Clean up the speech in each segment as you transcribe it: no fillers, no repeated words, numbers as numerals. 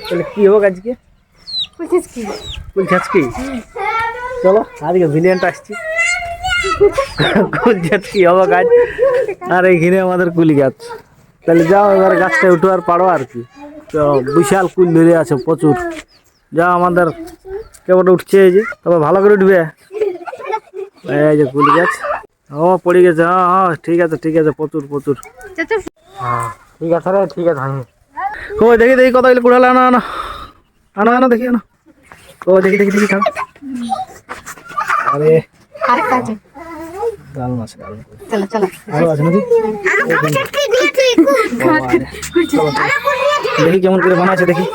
তাহলে কি হোক আজকে? কুলছাচকি। চলো আজকে ভিলিয়ানটা আসছি। কুলছাচকি হবো গাছ, আর এইখানে আমাদের কুলি গাছ। তাহলে যাও এবার গাছটা উঠো আর পারো আর কি। তো বিশাল কুল ধরে আছে প্রচুর। যাও আমাদের কেমন উঠছে, এই যে তবে ভালো করে উঠবে। এই যে কুল গাছ, ও পড়ে গেছে। হ্যাঁ হ্যাঁ ঠিক আছে ঠিক আছে, প্রচুর প্রচুর। হ্যাঁ ঠিক আছে রে, ঠিক আছে। হ্যাঁ কই দেখি দেখি কতগুলো কুড়ালে। আনো আনো আনো আনো দেখি আনো। ও দেখি দেখি দেখি খাও। আরে দারুণ আছে দারুণ। চলো চলো আরো আছে নাকি? দেখি কেমন করে বানাচ্ছে দেখি।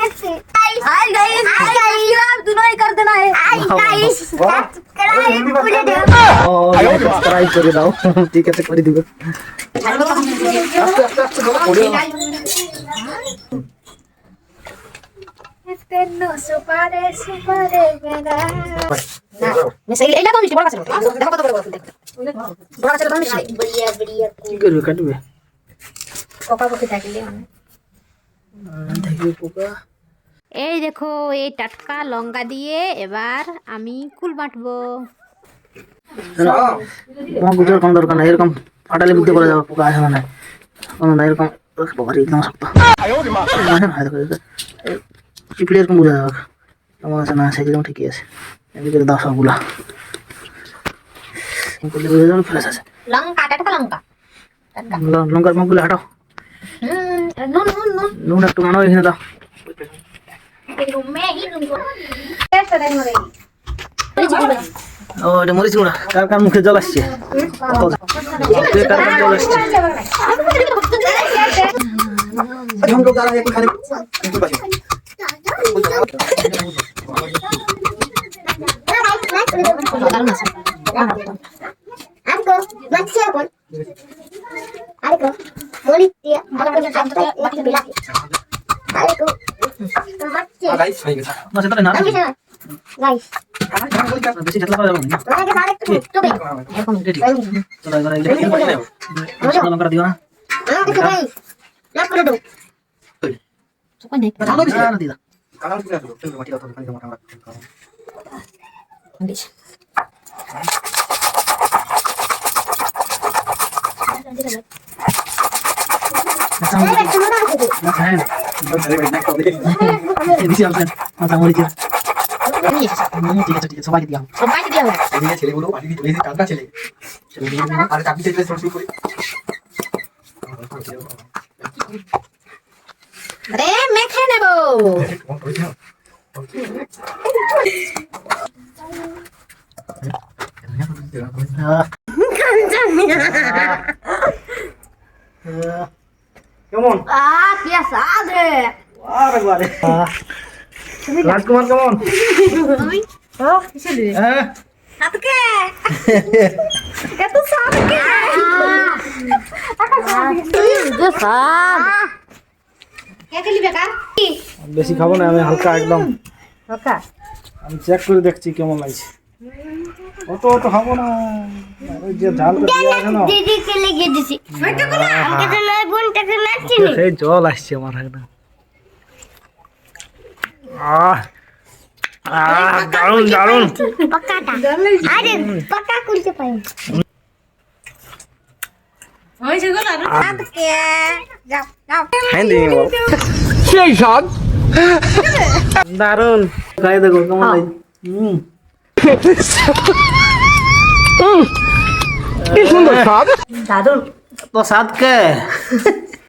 সাবস্ক্রাইব করে দাও। ঠিক আছে করে দিব। কি করবে কাটবে? এই দেখো এই টাটকা লঙ্কা দিয়ে এবার আমি কুল বাটবো। তোমার গুজর কম দরকার নাই, এরকম ফাটালে বুঝতে পারা যাবে পোকা আছে না নাই। কোনো না এরকম বাবারি একদম শক্ত। চিপড়ে এরকম বোঝা যাবে কেমন আছে না আছে, একদম ঠিকই আছে। এদিকে দাও সবগুলা ফ্রেশ আছে। লঙ্কা টাটকা লঙ্কা লঙ্কার মুখগুলো হাঁটাও। নুন নুন নুন নুন একটু মানো এখানে দাও। ও এটা মরিচ গুঁড়া। কার কার মুখে জল আসছে? কার কার জল আসছে? বেশি ঝাঁটলা করা যাবে না। চলো এবার লঙ্কা দিও না। দিদা ঠিক আছে ঠিক আছে, সবাইকে দিয়া ছেলেগুলো পাঠিয়ে দিতে কাজটা ছেলে আর চাকরি থেকে শুরু করে আরে মেখে নেব। কেমন? কি স্বাদ রে। আরে বারে রাজকুমার কেমন? হ্যাঁ সাতকে কত সাতকে বেশি খাবো না আমি, হালকা একদম। হালকা আমি চেক করে দেখছি কেমন লাগছে। অত অত খাবো না, ওই যে ঝালটা দিয়ে আছে না। দিদিকে লেগে দিছি। আমাকে তো নয় বোনটাকে লাগছে না। সেই জল আসছে আমার একদম। দারুন দারুন। পাকাটা আরে পাকা করতে পারি। ওই যেগুলো সাতকে যাও যাও খাই দিই বল। সেই স্বাদ দারুন। খাই দেখো কেমন লাগছে। কি সুন্দর স্বাদ। দারুন তো স্বাদ কে